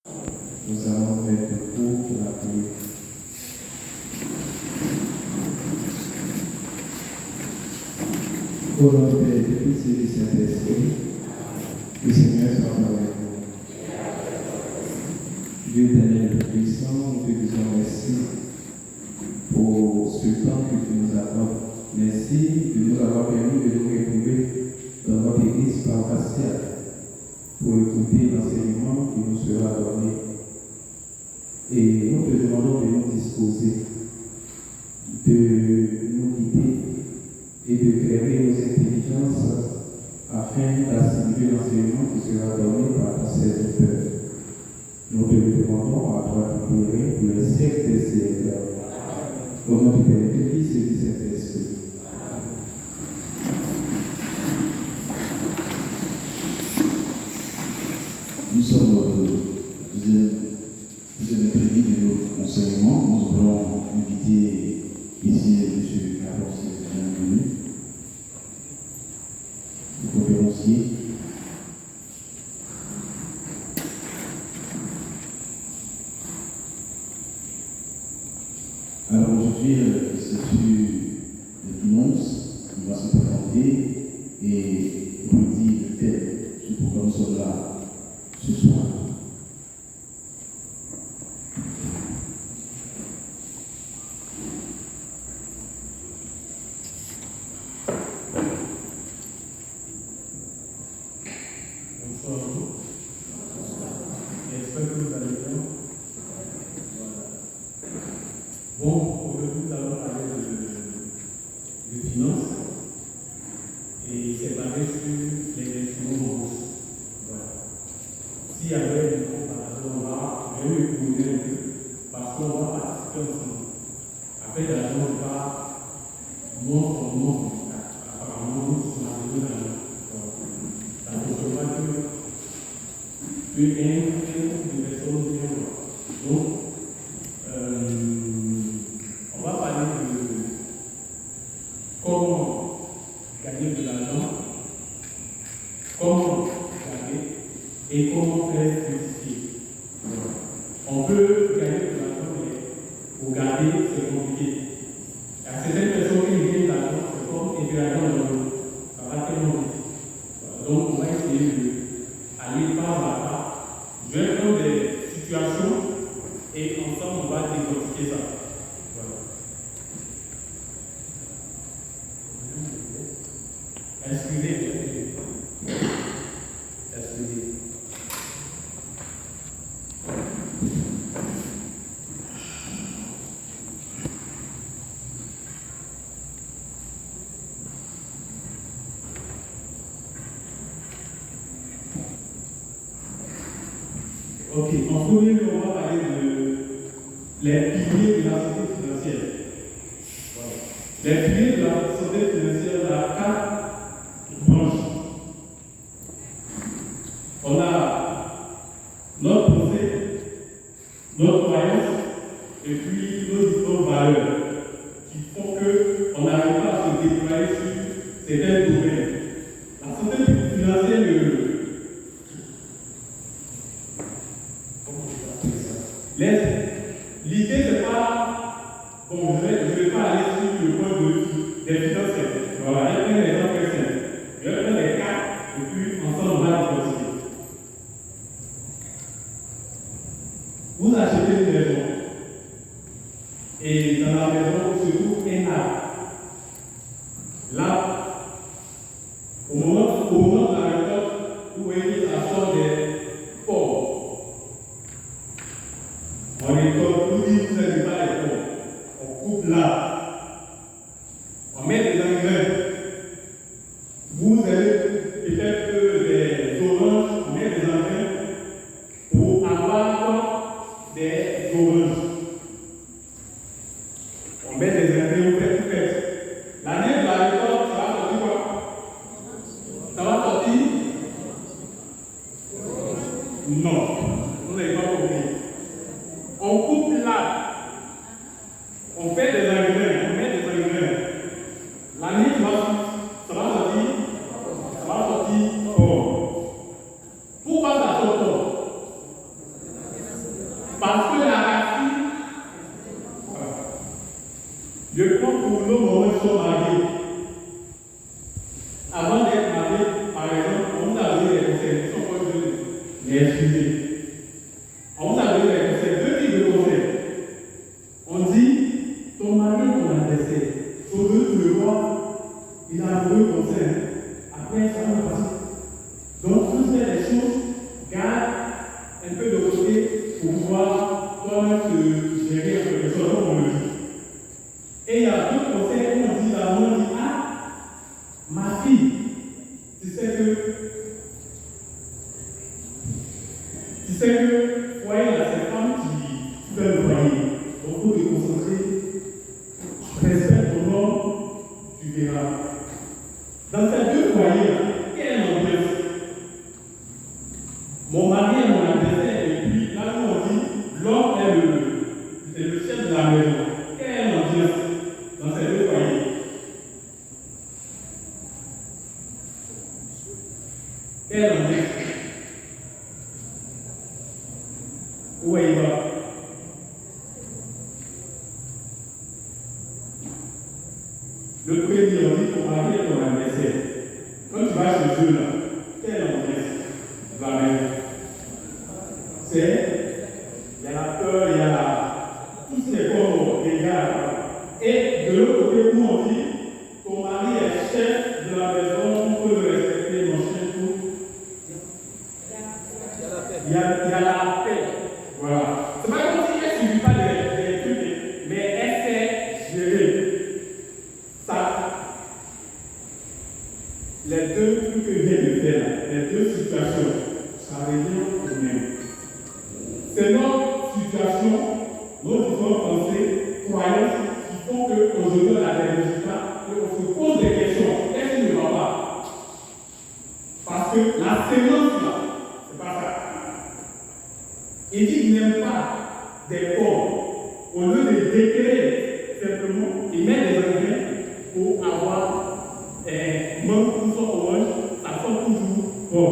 Nous allons faire le cours pour la prière. Au nom du Père, du Fils et du Saint-Esprit, le Seigneur soit avec vous. Dieu éternel et puissant, nous te disons merci pour ce temps que tu nous accordes. Merci de nous avoir permis de nous retrouver dans notre église paroissiale pour écouter l'enseignement qui nous sera donné. Et nous te demandons de nous disposer, de nous guider et de créer nos intelligences afin d'assimiler l'enseignement qui sera donné par ta serviteur. Nous te le demandons à toi de prier pour les siècles des siècles. Au nom du Père, du Fils et du Saint-Esprit. Nous sommes au deuxième après-midi de notre enseignement. Nous allons inviter ici M. Carlos bienvenue, le conférencier. Alors aujourd'hui, c'est sur les finances qui va se présenter et redire le thème. C'est pourquoi nous sommes là ce soir. Bonsoir à vous. J'espère que vous allez bien. Bon, aujourd'hui nous allons parler de finances et c'est basé sur les instruments en bourse. Voilà. S'il y avait une comparaison, je vais m'écouter un peu parce qu'on va participer ensemble. Après, on ne va pas non, apparemment, nous sommes arrivés dans la consommation une personne vient voir. Donc, on va parler de comment gagner de l'argent, comment gagner et comment faire fructifier. On peut gagner de l'argent, mais pour garder, c'est compliqué. Il y a certaines personnes qui gagnent de l'argent, c'est comme et de l'argent dans l'eau. Ça va tellement vite. Donc, on va essayer d'aller pas à pas. Je vais prendre des situations et ensemble on va décortiquer ça. Voilà. Excusez. Ok, en premier lieu, on va parler les piliers de la santé financière. Voilà. Les piliers de la santé financière, il y a 4 branches. On a notre pensée, notre croyance, et puis nos valeurs, qui font qu'on n'arrive pas à se déployer sur certains domaines. La santé financière, l'idée, c'est pas. Bon, je ne vais pas aller sur le point des finances. Voilà, il y a plein d'exemples très simples. Il y a plein de cas, et puis ensemble, on va les continuer. Vous achetez une maison, et dans la maison se trouve un arbre. Là, au moment de la récolte, vous voyez qu'il sort des pommes. On récolte, vous dites que vous n'avez pas les pommes. On coupe là. On met des engrais. Vous avez peut-être des oranges, on met des engrais pour avoir des oranges. On met des engrais, vous faites tout fait. L'année de la récolte, ça va sortir quoi? Ça va sortir? Non. Vous n'avez pas compris. On coupe l'arbre, on fait des engrais, Parce que la racine, je prends pour nos moments qui sont mariés. Avant d'être marié, par exemple, on vous a donné des conseils, ils sont pas mais excusez. On vous a donné des conseils, deux types de conseils. On dit, ton mari est ton adversaire. Sauf que tu le vois, il a deux conseils. Après, ça va passer. Donc, toutes ces choses, garde un peu de côté pour pouvoir toi-même te gérer un peu les choses, comme on le dit. Et il y a d'autres conseils où on dit, ah, ma fille, tu sais que foyer, là, c'est la femme qui fait le foyer. Donc, il faut te concentrer, respecte ton homme, tu verras. Dans ces deux foyers-là, quelle est l'ambiance? Mon mari est mon adversaire, et puis là où on dit, l'homme est le chef de la maison. Quelle est l'ambiance dans ces deux foyers? Quelle est l'ambiance? Où il va? Le premier, on dit ton mari est ton adversaire. Quand tu vas chez eux, là, quelle ambiance va mettre? Il y a la peur, il y a tous ces corps des gars. Et de l'autre côté, où on dit ton mari est chef de la maison, on peut le respecter, mon chef, tout. Il y a la paix. Voilà. C'est pas comme si elle ne suffit pas des trucs, mais elle sait gérer. Ça, les deux trucs que je viens de faire, les deux situations, ça revient au même. C'est notre situation, nos différentes pensées, croyances qui font qu'aujourd'hui on a des résultats et on se pose des questions. Qu'est-ce qui ne va pas? Parce que la sémence là, c'est pas ça. Il dit qu'il n'aime pas des corps. Au lieu de décréter simplement, il met des engrais pour avoir même pour son orange, ça sent toujours bon.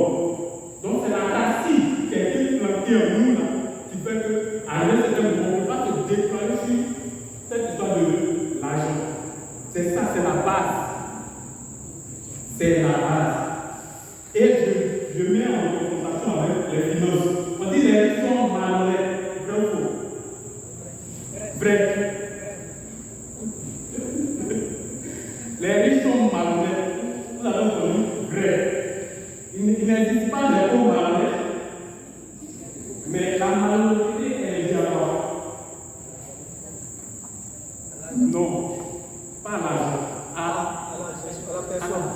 Donc c'est la racine qui a été plantée en nous là, qui fait qu'à un certain moment, on ne peut pas se déployer sur cette histoire de l'argent. C'est ça, c'est la base. C'est la base. Et je mets en confrontation avec les finances. On dit les riches sont malhonnêtes. Vrai ou faux? Vrai. Les riches sont malhonnêtes. Nous avons connu vrai. Il n'existe pas de mots malhonnêtes. Mais la malhonnêteté est diabolique. Non, pas l'argent. À la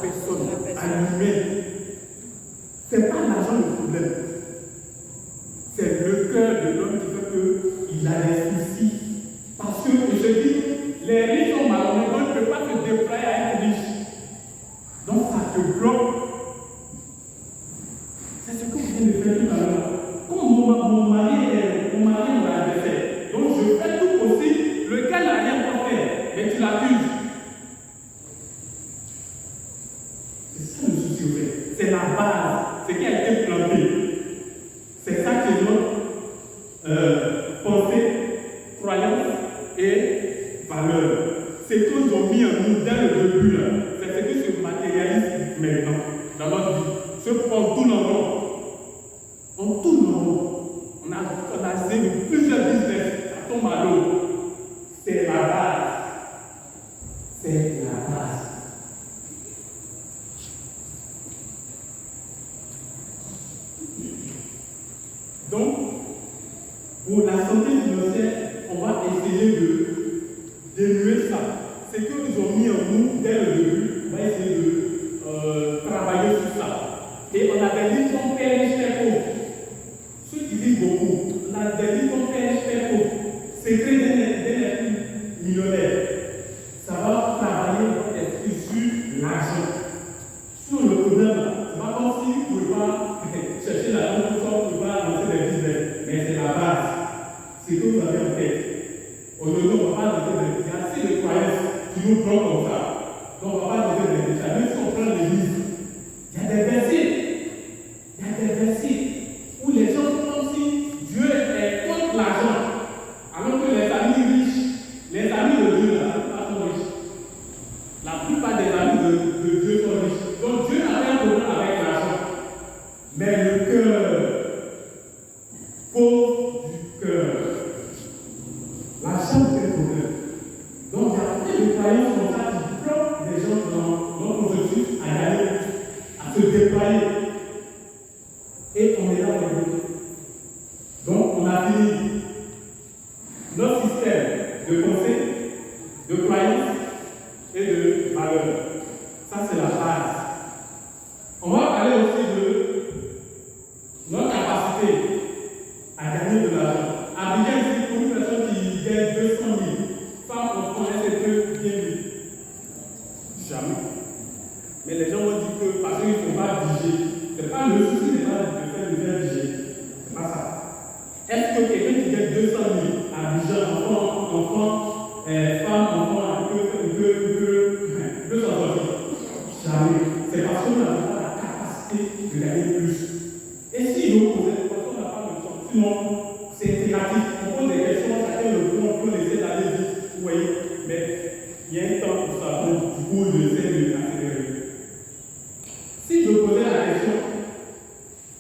personne, à l'humain. Ce n'est pas l'argent le problème. C'est le cœur de l'homme qui fait qu'il a des soucis. Parce que, je dis, les riches sont malhonnêtes, donc tu ne peux pas te déployer à être riche. Donc ça te bloque. C'est ce que vous venez de faire tout à l'heure. Comme mon mari est mon adversaire, donc je fais tout possible, le gars n'a rien à faire, mais tu l'accuses. C'est ça le souci au fait. C'est la base, ce qui a été planté. C'est ça qui est notre pensée, croyance et valeur. C'est ce qu'ils ont mis en nous dès le début. C'est ce qui se matérialise maintenant dans notre vie. Ce qu'on tourne en rond. On tourne en rond. On a essayé de plusieurs business. Ça tombe à l'eau. C'est la base. C'est la base. Donc, pour la santé financière, on va essayer de dénouer ça. C'est que nous ont mis en nous dès le début, on va essayer de travailler sur ça. Et on a des livres comme Père riche, Père pauvre. Ceux qui lisent beaucoup, on a des livres comme Père riche, Père pauvre. Secret d'un millionnaire. Ça va travailler votre esprit sur l'argent. Sur le problème, c'est pas comme si vous ne pouvez pas chercher l'argent pour ça, vous ne pouvez pas lancer des business. Mais c'est la base. C'est que vous avez en tête. Aujourd'hui, on ne va pas lancer des business. Il y a assez de croyances qui nous bloquent comme ça. Donc, on ne va pas lancer des business. Même si on prend les livres, il y a des versets. Il y a des versets où les gens font comme si Dieu est contre l'argent, alors que les amis riches, les amis de Dieu, la plupart sont riches. La plupart des amis de Dieu sont riches. Donc Dieu n'a pas un problème avec l'argent. Mais le cœur, pauvre du cœur, l'argent est un problème. Donc il y a plein de croyances comme ça qui bloquent les gens dans notre processus à aller, à se déployer. Et on est là pour eux. Donc on a fini notre système de pensée, de croyance et de valeur. Ça c'est la base. On va parler aussi de notre capacité à gagner de l'argent. Abidjan, c'est pour une personne qui gagne 200 000. Femme, enfant, elle c'est que bien vivre. Jamais. Mais les gens vont dire que parce qu'il ne faut pas diger. C'est pas le souci, n'est pas de faire diger. C'est pas ça. Est-ce que quelqu'un qui gagne 200 000 à Abidjan, enfant, femme, enfant, peut s'en sortir? Jamais. C'est parce qu'on n'a pas la capacité de gagner plus. Et si nous posons, parce qu'on n'a pas le temps, sinon c'est interactif. On pose des questions, chacun le prend, on peut laisser d'aller vite. Vous voyez, mais il y a un temps pour ça, donc du coup, je essaie de l'accélérer. Si je posais la question,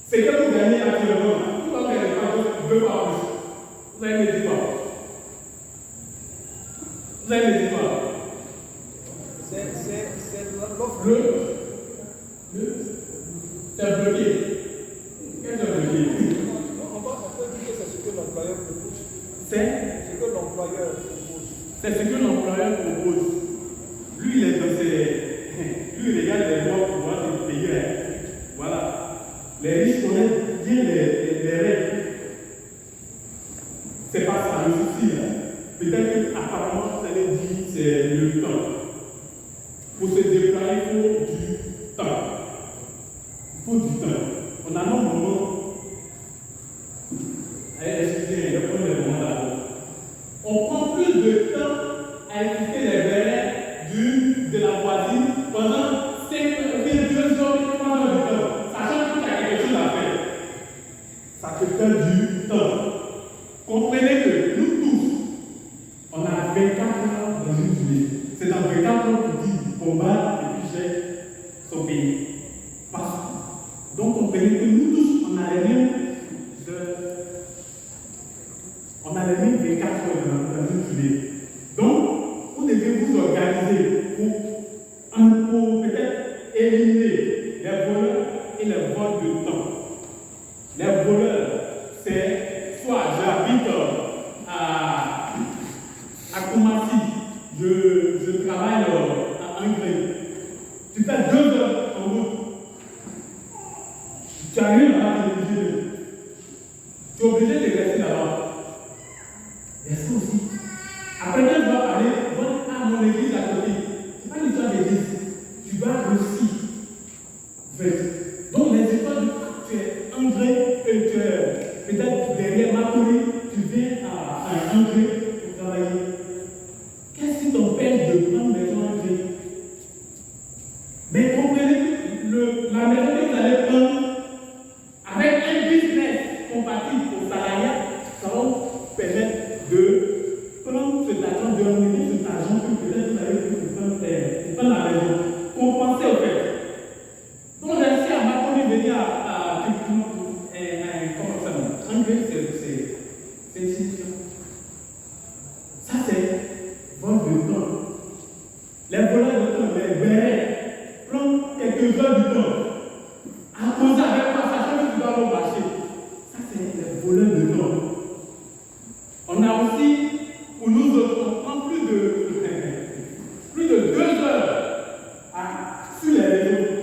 c'est que vous gagnez actuellement, pourquoi vous ne gagnez pas 2 fois plus? Vous allez me dire quoi? Vous allez me dire quoi? C'est l'offre. C'est bloqué. Qu'est-ce que c'est bloqué? On peut dire que c'est ce que l'employeur propose. C'est ce que l'employeur propose. C'est ce que l'employeur propose. Lui, il est dans ses. Lui, il regarde les lois pour pouvoir se payer. Voilà. Les riches connaissent bien les règles. C'est pas ça le souci. Peut-être qu'apparemment, ça les dit, c'est le temps. Pour se déployer, il faut du temps. Il faut du temps. On a un moment. Excusez, je prends le moment d'abord. On prend plus de temps à écouter les verres de la voisine pendant 5 heures, 2 heures, 3 heures de temps. Sachant qu'il y a quelque chose à faire. Ça te perd du temps. Comprenez que nous tous, on a 24 heures dans une journée. C'est dans 24 heures qu'on dit combat et puis j'ai son pays. Partout. Donc comprenez que nous tous, on a les mêmes heures dans une journée. Donc, vous devez vous organiser pour peut-être éliminer les voleurs et les vols de temps. Les voleurs, c'est soit j'habite à Koumassi, je travaille à Angré. Tu fais 2 heures en route. Tu arrives là-bas, tu es obligé de rester là-bas. Et ça aussi. Après, quand tu vas aller à mon église à côté, ce n'est pas une histoire d'église. Tu vas aussi. Donc, les histoires de tu es André et tu es peut-être derrière Macori, tu viens à André pour travailler. Qu'est-ce qui t'empêche de prendre maison André? Mais comprenez que la maison que vous allez prendre avec un business compatible au salariat, ça va vous permettre de prendre cet argent, de remettre cet argent que peut-être vous avez pu prendre la maison. Compenser au fait. Donc, j'ai réussi à Macron venir à comment ça s'appelle? André, c'est ici. Ça, c'est vol de temps. Les voleurs de temps, les verrets, prendre quelques heures du temps. À causer avec toi, sachant que tu dois le marcher. Ça, c'est les voleurs de temps. On a aussi, pour nous autres, on prend plus de 2 heures sur les réseaux.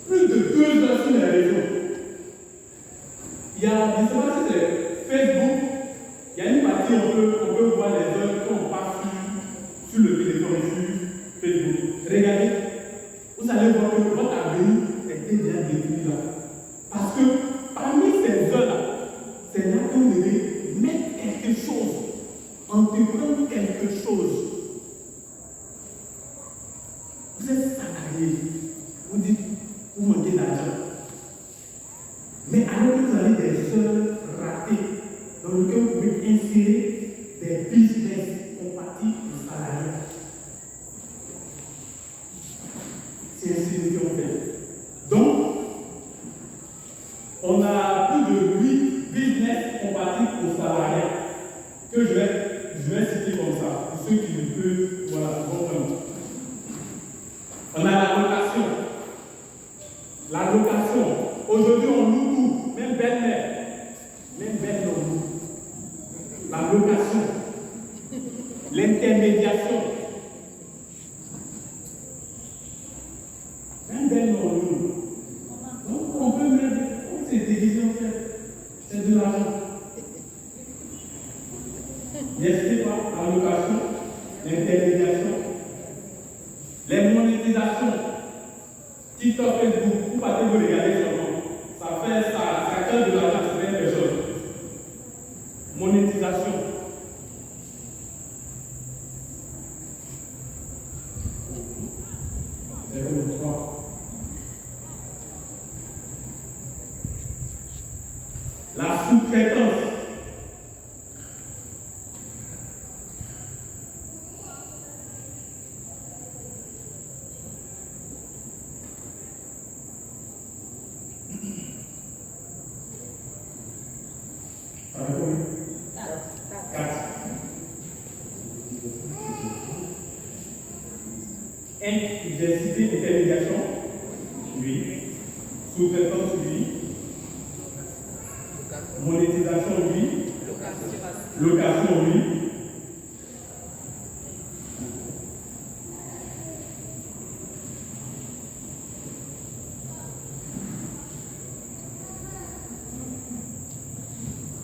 Plus de 2 heures sur les réseaux. Il y a, je ne sais pas si c'est Facebook, il y a une partie, on peut voir les heures quand on passe sur le téléphone, sur Facebook. Regardez, vous allez voir que votre avenir était déjà détruit là. Parce que parmi ces heures-là, c'est là que vous devez mettre quelque chose, entreprendre quelque chose. Vous êtes salarié, vous dites, vous manquez d'argent. Mais alors que vous avez des heures ratées dans la location, l'intermédiation. Un bel nom. Donc on peut mettre, c'est déguisé en fait, c'est de l'argent. N'est-ce pas la location, l'intermédiation, les monétisations, TikTok, Facebook, vous partez vous regarder seulement. Ça crée de l'argent sur les personnes. Monétisation. La sous-traitance. Diversité, intermédiation, oui. Sous-traitance, oui. Monétisation, oui. Location, oui.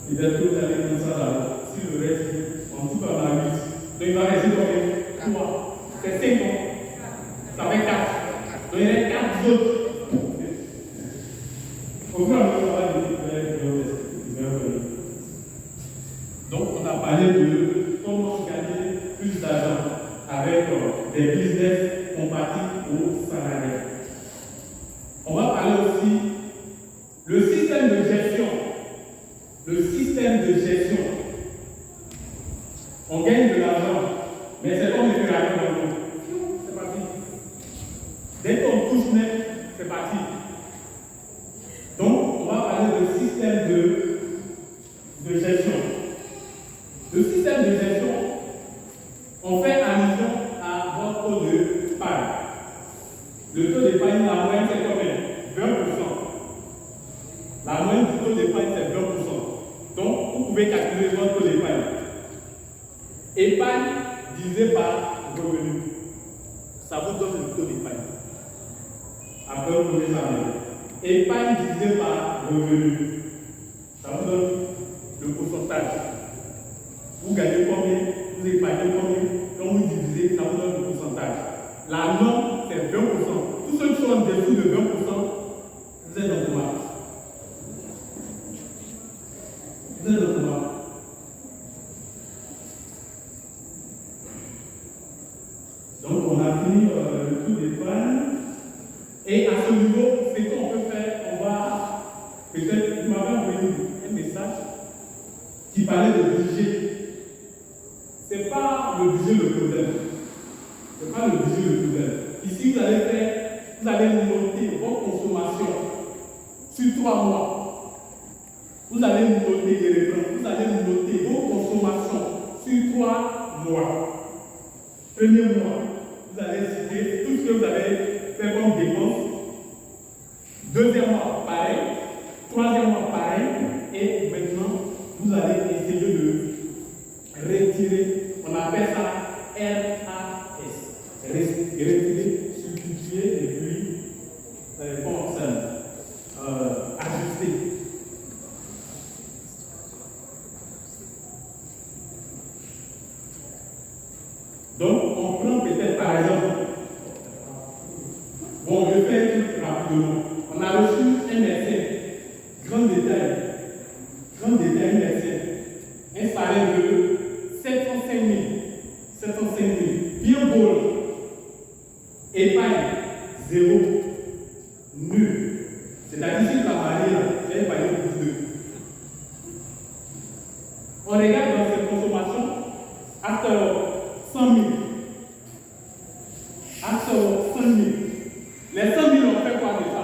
Et bien, vous allez comme ça là. Si le reste, en tout cas, on a 8. Donc, il va rester combien 3. C'est 5 ans. Ça fait 4. Donc, il y a 4 autres. Au fur et à mesure, on va dire. Donc, on a parlé de comment gagner plus d'argent avec des business compatibles aux salariés. On va parler aussi le système de gestion. Le système de gestion. On gagne de l'argent, mais c'est comme les pyramides dans l'eau. C'est parti. Dès qu'on touche net, c'est parti. Donc, on va parler de système de gestion. Le système de gestion, on fait allusion à votre taux d'épargne. Le taux d'épargne, la moyenne, c'est combien 20%. La moyenne du taux d'épargne, c'est 20%. Donc, vous pouvez calculer votre taux d'épargne. Épargne divisé par revenu. Ça vous donne le taux d'épargne. Après, vous pouvez savoir. Épargne divisé par revenu. Ça vous donne le pourcentage. Vous gagnez combien? Vous épargnez combien? Quand vous divisez, ça vous donne le pourcentage. La norme, c'est 20%. Tous ceux qui sont en dessous de 20%, vous êtes dans quoi? Vous êtes dans quoi? Donc, on a fini le tour d'épargne. Et à ce niveau, ce qu'on peut faire, on va peut-être, vous m'avez envoyé un message qui parlait de budget. Ce n'est pas le budget le problème. Ce n'est pas le budget le problème. Ici, vous allez noter votre consommation sur 3 mois. Vous allez noter les reprendre. Vous allez noter vos consommations sur 3 mois. Premier mois, vous allez citer tout ce que vous avez fait comme dépense. Deuxième mois, pareil. Troisième mois, pareil. Et maintenant, vous allez essayer de retirer. On appelle ça RAS. Retirer, substituer et puis ajuster. Donc, on prend peut-être par exemple. Bon, je fais un truc rapidement. On a reçu un médecin, grand détail, un médecin, un salaire de 705 000, bien beau, épargne, 0, nul. C'est-à-dire si tu as marié, tu as épargné pour 2. On regarde dans ses consommations, after 100 000. After 100 000. Les 100 000 ont fait quoi de ça?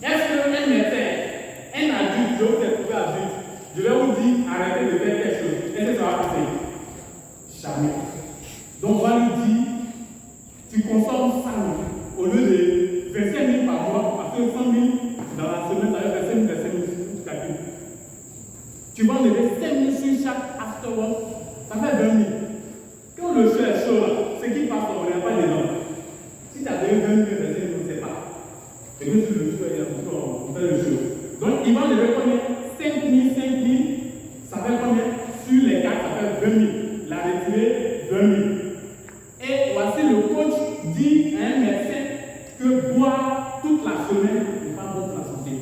Est-ce qu'un médecin, un adulte, je vous ai trouvé adulte, je vais vous dire arrêtez de faire quelque chose. Est-ce que ça va passer? Jamais. Donc on va lui dire, tu consommes 100 000 au lieu de 25 000 par mois, parce que 100 000 dans la semaine, ça va faire 25 000, tu calcules. Tu vas enlever 5 000 sur chaque afterwork, ça fait 20 000. Quand le show est chaud, là, ce qui passe, on n'est pas dedans. Si tu as donné 20 000, on ne sait pas. C'est que sur le show, on fait le show. Donc, il va enlever combien? 5 000, 5 000, ça fait combien? Sur les 4, ça fait 20 000. La retirée, 20 000. Et voici le coach dit à un médecin que boire toute la semaine n'est pas bon pour la santé.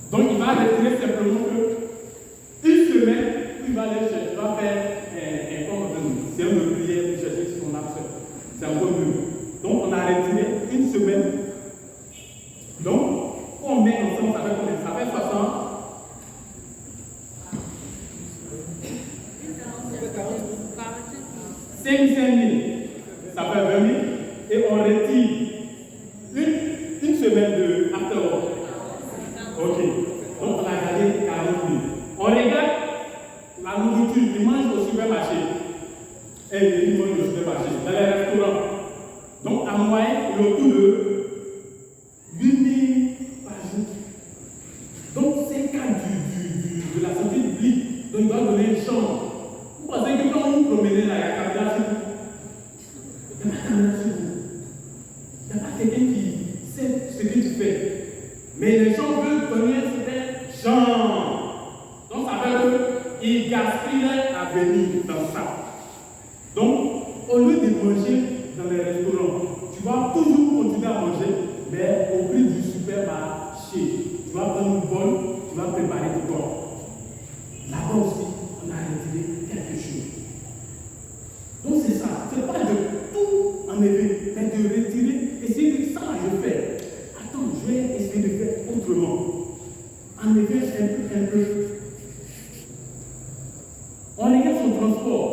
Donc il va retirer simplement que une semaine, il va aller chercher, il va faire un séance de prière pour chercher ce qu'on a fait. C'est un peu mieux. Donc on a retiré une semaine. Donc, on met ensemble, ça fait combien? Ça fait 60. 5 000, ça fait 20 000 et on retire une semaine de afterwork. Ok, donc on a gardé 40 000. On regarde la nourriture, il mange au supermarché. Et il mange au supermarché, dans les restaurants. Donc en moyenne, il est autour de 8 000 par jour. Donc c'est le cas de la santé publique. Donc il doit donner une chambre. Vous pensez que quand vous promenez là, il y a caméra sur vous? Il n'y a pas de caméra sur vous. Il n'y a pas quelqu'un qui sait ce que tu fais. Mais les gens veulent donner certains gens. Donc ça veut dire qu'ils gaspillent leur avenir dans ça. Donc, au lieu de manger dans les restaurants, tu vas toujours continuer à manger, mais au prix du supermarché. Tu vas prendre une bonne, tu vas préparer ton corps. Là-bas aussi, on a retiré quelque chose. Donc c'est ça, c'est pas de tout enlever, mais de retirer, essayer de ça je fais. Attends, je vais essayer de faire autrement. Enlever un peu. On regarde son transport.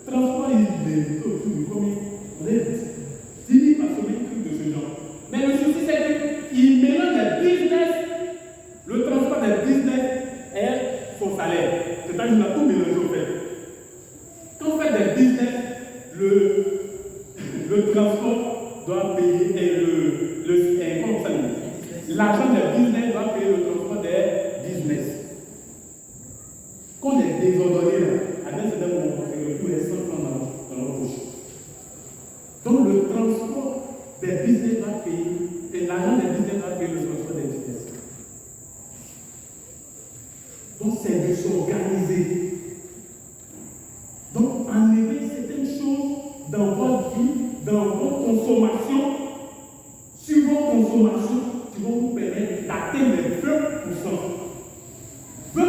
Transport, il est combien? On est 10 000 par semaine, truc de ce genre. Mais le souci, c'est qu'il mélange le business, le transport des business et son salaire. C'est-à-dire qu'il a tout mélangé au fait. Quand on fait des business, le transport doit payer et comment ça dit? L'argent des business doit payer le transport des business. Quand on est désordonné, à un certain moment, on fait le tout est 100 francs dans notre poche. Donc le transport des business doit payer, et l'argent des business doit payer le transport des business. Donc c'est de s'organiser. Donc enlever certaines choses dans votre vie, dans votre consommation, sur vos consommations, qui vont vous permettre d'atteindre les 20%. 20%,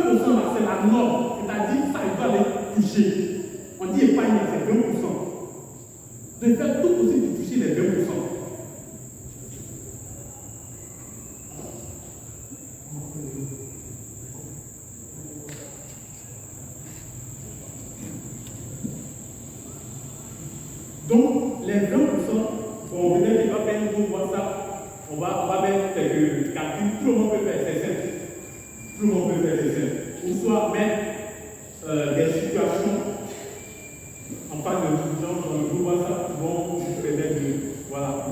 c'est la norme, c'est-à-dire ça, il doit les toucher. On dit épargne, c'est 20%. De faire tout possible de toucher les 20%. Donc, les 20%, bon, peut-être qu'il va faire un groupe WhatsApp, on va mettre quelques calculs, tout le monde peut faire, c'est simple. Tout le monde peut faire, c'est simple. Ou soit mettre des situations, en parle de gens dans le groupe WhatsApp qui vont vous permettre de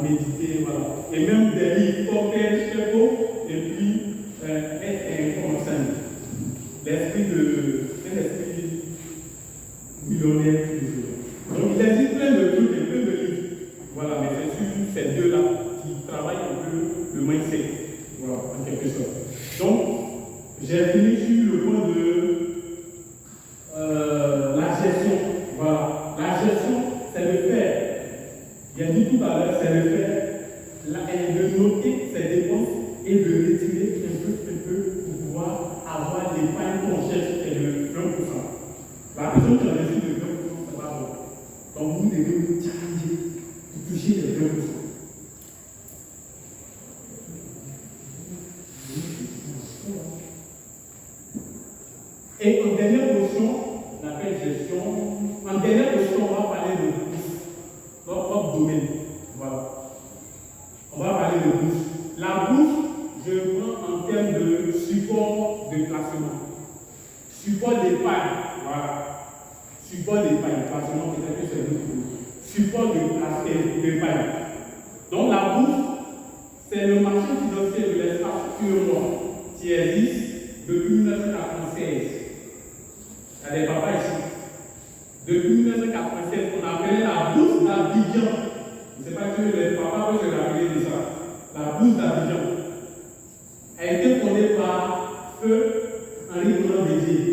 méditer, voilà. Et même des livres, Coquet, Checo, et puis, comment ça dit, l'esprit millionnaire, donc il existe plein de trucs et plein de livres. Voilà, mais c'est sur ces deux-là qui travaillent un peu le mindset. Voilà, en quelque sorte. Donc, j'ai fini sur le point de la gestion. Voilà. La gestion, c'est le faire. Il y a dit tout à l'heure, c'est le faire. De noter ses dépenses et de retirer un peu pour pouvoir avoir l'épargne qu'on cherche qui est de 20%. La personne qui a reçu de 20%, c'est pas bon. Donc vous devez vous challenger pour toucher les 20%. Et en dernière notion, on appelle gestion. En dernière notion, on va parler de bourse. Notre propre domaine. Voilà. On va parler de bourse. La bourse, je prends en termes de support de placement. Support d'épargne. Voilà. Support d'épargne. Placement, peut-être que c'est d'autres. Support d'épargne. Donc la bourse, c'est le marché financier de l'espace purement. tiers 10 depuis 1996. Il y a des papas ici. Depuis 1996, on appelait la bourse d'Abidjan. Je ne sais pas si les papas peuvent se rappeler de ça. La bourse d'Abidjan a été fondée par Feu Henri Conan Bédier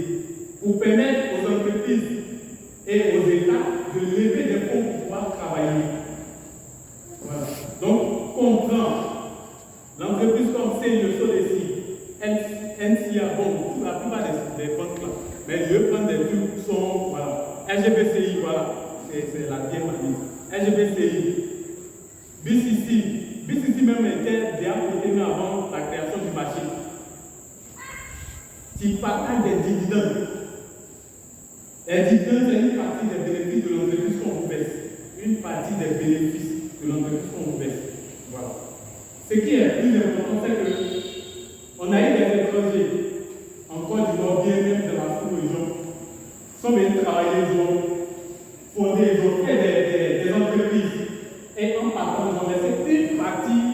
pour permettre aux entreprises et aux États de lever des fonds pour pouvoir travailler. Voilà. Donc, on prend l'entreprise comme Seigneso ici, NCA, bon, la plupart des banques là, mais je vais prendre des trucs qui sont, voilà, LGBCI, voilà, c'est la vieille famille. LGBCI, BCC même était déjà coté avant la création du marché. Qui partage des dividendes. Les dividendes, c'est une partie des bénéfices de l'entreprise qu'on vous verse. Une partie des bénéfices de l'entreprise qu'on vous verse. Voilà. Ce qui est plus important, c'est que on a eu des étrangers en Côte d'Ivoire, bien même dans la sous-région, sont venus travailler, ils ont fondé, ils ont fait des entreprises. Et en partant, ils ont laissé une partie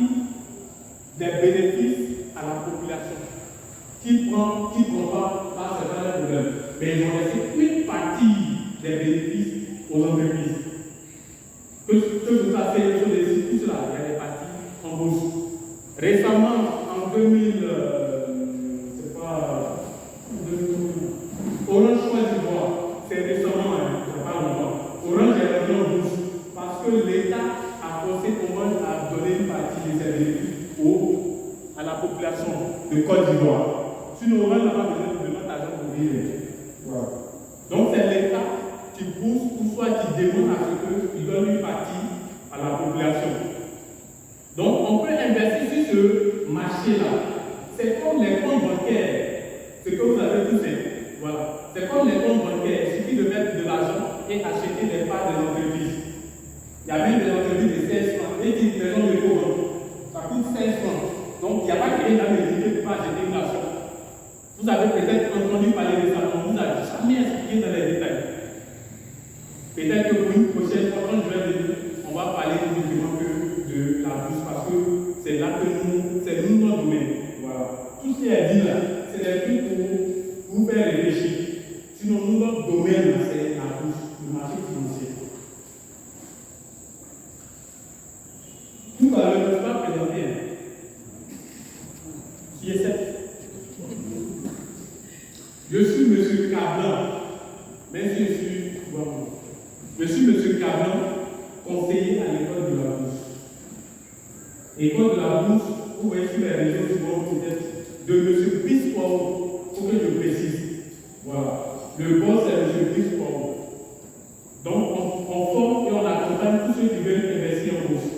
des bénéfices à la population qui prend pas certains problèmes. Mais ils ont laissé une partie des bénéfices aux entreprises. Que ce soit fait sur les sites, tout cela, il y a des parties en bourse. Récemment, en 2000, Orange Côte d'Ivoire, c'est récemment, c'est pas longtemps. Orange est rentré en bourse parce que l'État a forcé Orange à donner une partie de ses bénéfices à la population de Côte d'Ivoire. Sinon, Orange n'a pas besoin de notre argent pour vivre. Voilà. Donc, c'est l'État qui pousse ou soit qui demande à ce qu'il donne une partie à la population. Donc, on peut investir sur ce marché-là. C'est comme les comptes bancaires. Ce que vous avez tous fait. Voilà. C'est comme les comptes bancaires. Il suffit de mettre de l'argent et acheter des parts des entreprises. Il y a même des entreprises de 16 francs. Et qui maison de cours. Ça coûte 16 francs. Donc, il n'y a pas quelqu'un dans les idées pour pas acheter une action. Vous avez peut-être entendu parler de ça, mais on ne vous a jamais expliqué dans les détails. Peut-être que pour une prochaine fois, quand je vais venir, on va parler uniquement que de la bourse parce que c'est là que c'est nous notre domaine. Voilà. Tout ce qui est dit là, c'est des trucs pour vous faire réfléchir. Sinon, nous, notre domaine, c'est la bourse, le marché financier. Tout à l'heure, je ne vais pas présenter. Qui est cette? Je suis M. Cablan, même si je suis M. Cablan, conseiller à l'école de la bourse. École de la bourse, vous voyez sur les réseaux souvent peut-être de M. Bispo, il faut que je précise. Voilà. Le boss c'est M. Bispo. Donc on forme et on accompagne tous ceux qui veulent investir en bourse.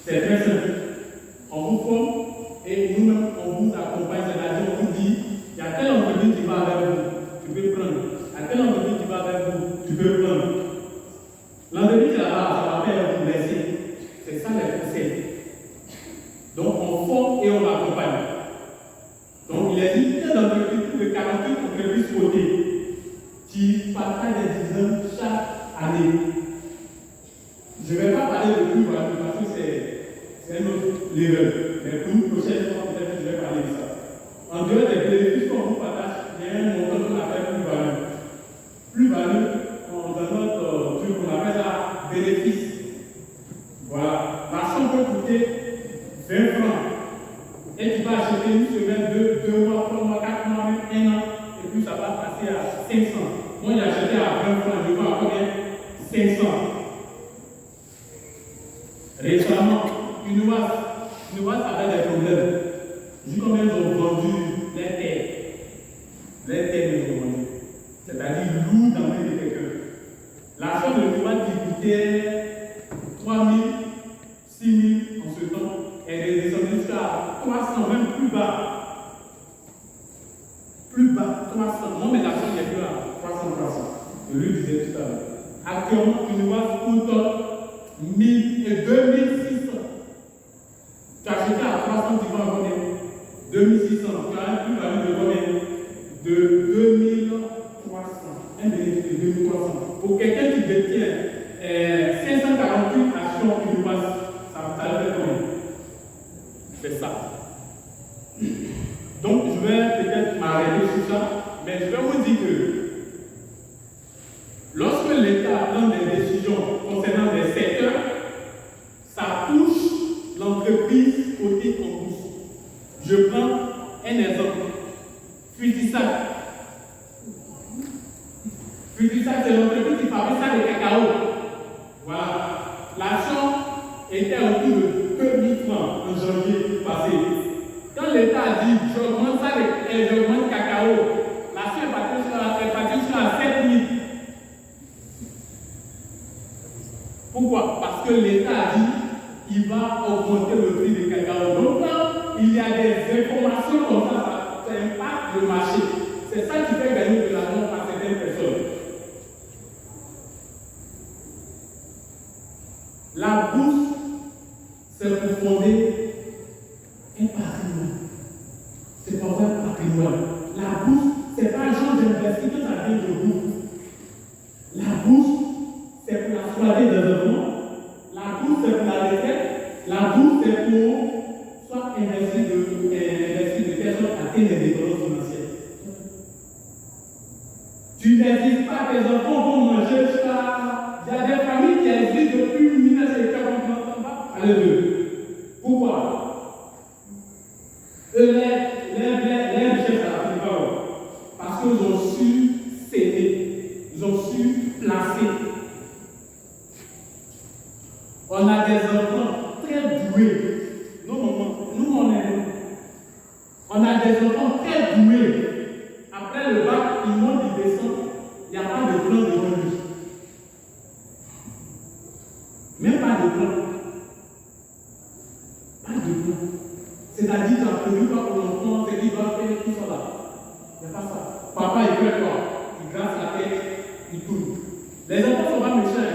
C'est très simple. On vous forme et nous-mêmes on vous accompagne, c'est-à-dire on vous dit. Il y a telle entreprise qui va avec vous, tu peux prendre. Il y a telle entreprise qui va avec vous, tu peux prendre. L'entreprise qui est là-bas, ça va faire vous blesser. C'est ça les conseils. Donc on forme et on accompagne. Donc il existe plein d'entreprises, plus de 48 entreprises cotées qui partagent des dividendes chaque année. Je ne vais pas parler de plus-value parce que c'est un autre level. Mais pour une prochaine fois, peut-être que je vais parler de ça. En dehors des bénéfices qu'on vous partage, il y a un montant qu'on appelle plus-value. Plus-value, dans notre truc, on appelle ça bénéfice. Voilà. L'action peut coûter 20 francs. Et tu vas acheter une semaine, 2 mois, 3 mois, 4 mois, même 1 an. Et puis ça va passer à 500. Moi, j'ai acheté à 20 francs, je vends à combien? 500. Récemment, une oise avait des problèmes. Vu combien ils ont vendu les terres. Les terres ils ont vendu. C'est-à-dire lourd dans les de quelqu'un. L'argent de l'Ouest qui coûtait 3 000, 6 000 en ce temps est descendu jusqu'à 300, même plus bas. Plus bas, 300. Non, mais l'argent est plus à 300. Je lui disais tout à l'heure. Actuellement, une oise coûte 1000 et 2600. Tu as acheté à 300, tu vends combien? 2600, tu as un plus-value de combien? De 2300. Un bénéfice de 2300. Pour quelqu'un qui détient 548 actions universelles, ça vous fait combien? C'est ça. m'arrêter sur ça, mais je vais vous dire que lorsque l'État prend des décisions concernant des secteurs, ça touche l'entreprise cotée en bourse. Je prends un exemple. Futissac. Futissac, c'est l'entreprise qui fabrique ça de cacao. Voilà. L'action était autour de 2000 francs en janvier passé. Quand l'État a dit j'augmente ça et j'augmente cacao, l'action est partie sur la 7000. Pourquoi? Parce que l'État a dit il va augmenter le prix du cacao. Donc quand il y a des informations comme ça impacte le marché. C'est ça qui fait gagner de l'argent à certaines personnes. La bourse, c'est pour fonder un patrimoine. C'est pour faire un patrimoine. La bourse, c'est pas un genre d'investissement, ça vient de bourse. La bourse, c'est pour la soirée de développement. La bourse, c'est pour la retraite. La bourse, c'est pour soit investir de personnes atteintes des dépendances financières. Tu n'existes pas, tes enfants vont manger jusqu'à. Il y a des familles qui existent depuis 1940 pas. Alléluia. Pourquoi? Les richesses à la parole. Parce qu'ils ont su céder. Ils ont su placer. On a des enfants très doués. Nous, on a des enfants très doués. Après le bac, ils montent, ils descendent. Il n'y a pas de plan de revue. Même pas de plan. Pas de plan. C'est-à-dire que tu as prévu pas pour l'enfant, c'est qu'il va faire tout ça là. Il n'y a pas ça. Papa, il fait quoi? Il grasse la tête, il tourne. Les enfants ne sont pas méchants.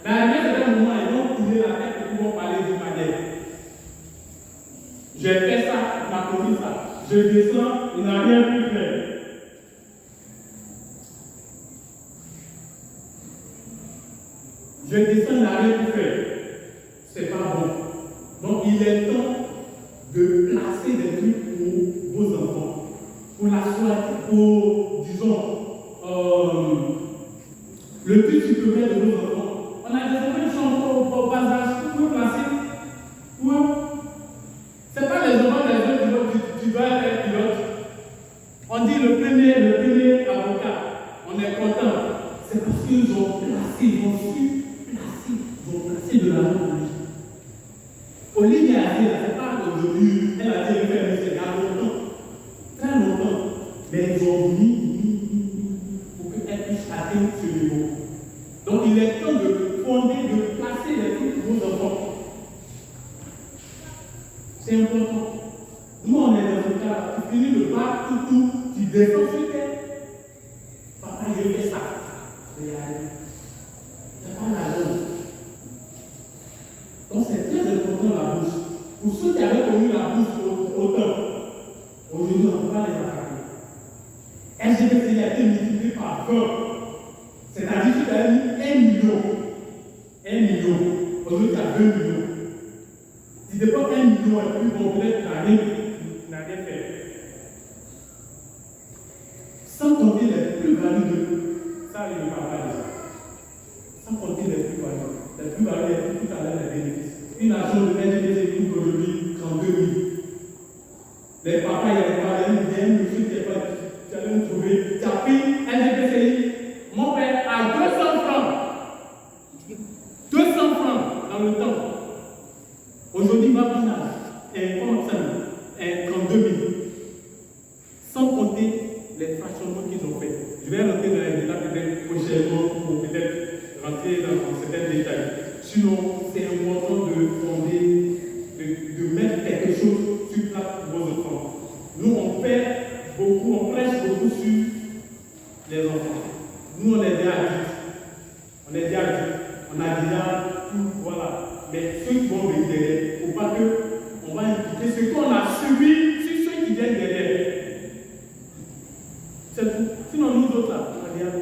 Mais à un moment, ils vont tourner la tête et ils vont parler d'une manière. J'ai fait ça, il m'a commis ça. Je descends, il n'a rien pu faire. Je descends, il n'a rien pu faire. C'est pas bon. Donc il est temps de placer des trucs pour vos enfants. Pour la soirée, pour, disons, le but supérieur de vos enfants. On a des enfants qui sont au bas âge pour placer. C'est pas les enfants des autres qui doivent être pilote. On dit le premier avocat, on est content. C'est parce qu'ils ont placé, ils ont su placer de l'argent dans lui. Olivia a dit, c'est pas aujourd'hui, elle a dit, elle fait, il y a longtemps, très longtemps. Mais ils ont mis pour qu'elle puisse atteindre ce niveau. Donc il est temps de fonder, de placer les trucs pour vos enfants. C'est important. Nous, on est dans ce cas, tu finis le bac, tout, tu descends sur terre. Papa, je fais ça. Regardez. Il n'y a pas l'argent. Donc, c'est très important la bourse. Pour ceux qui avaient connu la bourse autant, aujourd'hui, on ne peut pas les attraper. LGBT a été multiplié par 20. C'est-à-dire que tu as mis 1 million. 1 million. Aujourd'hui, tu as 2 millions. Si tu prends 1 million et plus complet, tu n'as rien fait. Sans compter les plus-values de. Ça, il ne parle pas de ça. Sans compter les plus-values. Les plus-values, tout à l'heure, les bénéfices. Une action de LGBT coûte aujourd'hui 32 000. Les papas, il y avait pas un monsieur qui n'est pas. Tu allais me trouver. Tu as pris LGBTI. Mon père a 200 francs. 200 francs dans le temps. Aujourd'hui, il va prendre un 32 000. Sans compter les fractionnements qu'ils ont fait. Je vais rentrer dans les détails peut-être prochainement pour peut-être rentrer dans certains détails. Sinon, c'est important de fonder, de mettre quelque chose sur place pour vos enfants. Nous, on fait beaucoup, on prêche beaucoup sur les enfants. Nous, on est des adultes. On est des adultes. On a déjà tout, voilà. Mais ceux qui vont venir derrière, il ne faut pas qu'on va impliquer ce qu'on a subi sur ceux qui viennent derrière. C'est tout. Sinon, nous autres là, on va dire,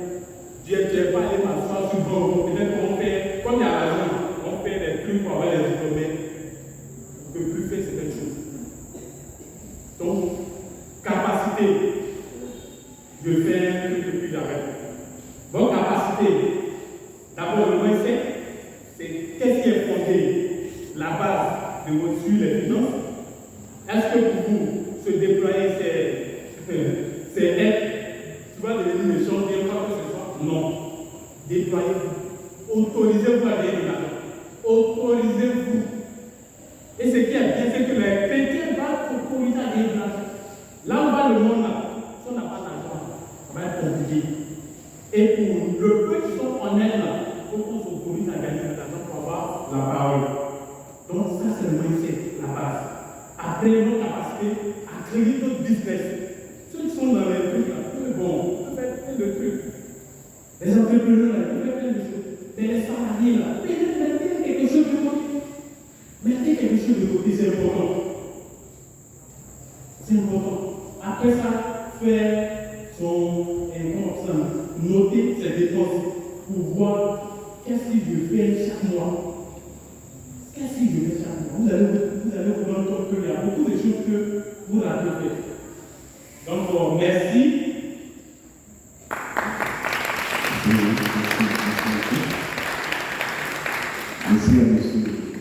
Dieu n'est pas allé m'asseoir sur le banc. Peut-être qu'on fait, comme il y a l'argent, on fait des trucs pour avoir les diplômés. On ne peut plus faire certaines choses. Donc, capacité. je fais un truc et puis j'arrête. Vos capacités, d'abord le mindset, c'est qu'est-ce qui est fondé, la base de votre suivi des finances. Est-ce que pour vous, se déployer, c'est être, tu vas devenir méchant, dire quoi que ce soit? Non. Déployez-vous. Autorisez-vous à gagner de l'argent. Autorisez-vous. Et ce qui est bien, c'est que les chrétiens doivent s'autoriser à gagner de l'argent. Là où va le monde, là, si on n'a pas d'argent, ça va être compliqué. Et pour le peu qui sont honnêtes, là, il faut qu'on s'autorise à gagner de l'argent pour avoir la parole. Donc ça, c'est le mindset, la base. Après, nos capacités à créer notre business. Ceux qui sont dans les trucs, là, bon, on fait plein de trucs. Les entrepreneurs, là, ils font plein de choses. Mais les salariés, là, mettez quelque chose de côté. Mettez quelque chose de côté, c'est important. C'est important. Après ça, faire son income, noter ses dépenses pour voir qu'est-ce que je fais chaque mois. Qu'est-ce que je fais chaque mois? Vous allez vous rendre compte qu'il y a beaucoup de choses que vous n'avez pas fait. Donc, merci. Merci à M.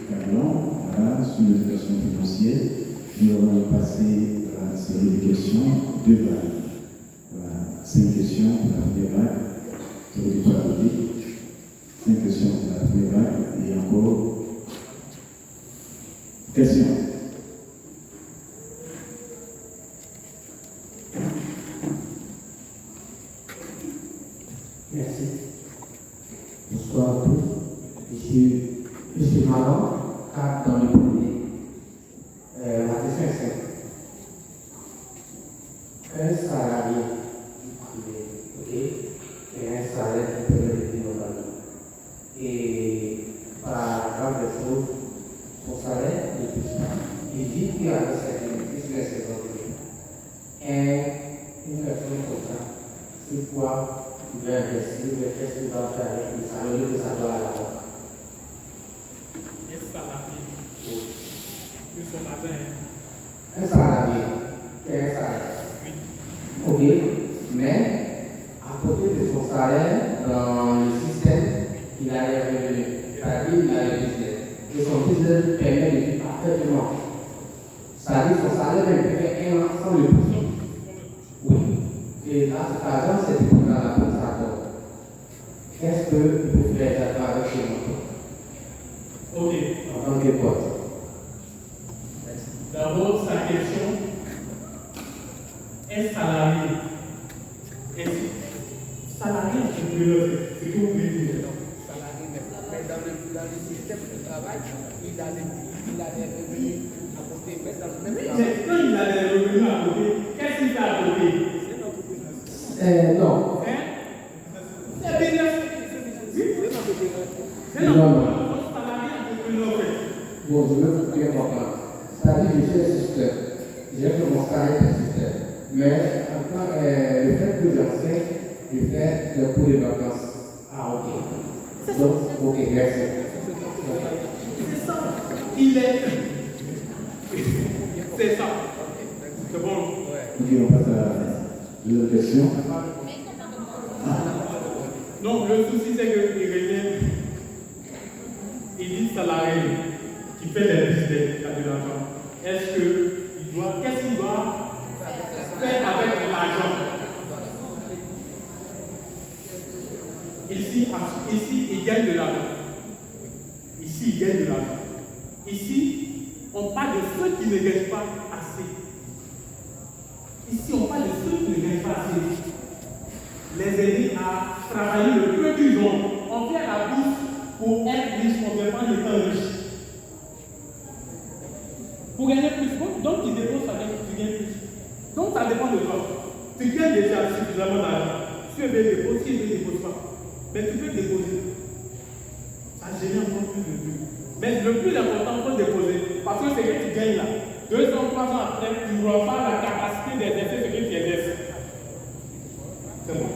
Cablon. Voilà, sur l'éducation financière. Nous allons passer à la série de questions de vagues. Voilà, 5 questions pour la première vague. Sur le toit côté. 5 questions pour la première vague. Et encore. Questions. Merci. Bonsoir à tous. Je suis Manon, cadre dans le premier. La question est simple. Un salarié privé, ok, et un salaire qui peut être normalement. Et par grande des choses, son salaire ne touche pas. Il dit qu'il y a un certain business et une personne comme ça, c'est quoi il va investir, mais qu'est-ce qu'il va faire avec le salaire que ça doit à la banque? Un salarié, c'est un salaire. Ok, mais à côté de son salaire, dans le système, il a les revenus, c'est-à-dire il a le business. Et son business lui permet de vivre parfaitement. C'est-à-dire son salaire peut faire un an sans le pousser. Oui. Et là, cet argent, c'est pour dans la banque, ça donne. Qu'est-ce qu'il peut faire exactement avec ce montant? Ok. En tant que pote. D'abord, sa question, est salarié. Salarié, c'est ce que vous voulez dire. Salarié, mais dans le système de travail, il a des revenus à côté. Mais quand il a des revenus à côté, qu'est-ce qu'il fait à côté? Non. C'est business. C'est Non. salarié entrepreneur. Bon, je veux vous dire pourquoi. C'est-à-dire que je suis un système. J'ai fait mon salaire de système. Mais le fait que j'enseigne, je fais le cours de vacances. Ah, ok. Donc, ok, merci. C'est ça. Il est. C'est ça. C'est bon. Ok, on passe à la deuxième question. Non, le souci c'est que il dit salarié qui fait des business, qui a de l'argent. Qu'est-ce qu'il doit faire avec l'argent? Ici, il gagne de l'argent. Ici, il gagne de l'argent. Ici, on parle de ceux qui ne gagnent pas assez. Ici, on parle de ceux qui ne gagnent pas assez. Les aider à travailler le peu qu'ils ont. On fait la bourse pour être riche, on ne fait pas étant riche. Pour gagner plus, donc tu déposes, tu gagnes plus. Donc ça dépend de toi. Tu gagnes déjà suffisamment d'argent. Si tu veux déposer, si tu ne déposes pas, mais tu peux déposer. Ça génère encore plus de trucs. Mais le plus important, il faut déposer. Parce que c'est que tu gagnes là. 2 ans, 3 ans après, tu n'auras pas la capacité d'exercer ce que tu exerces. C'est bon.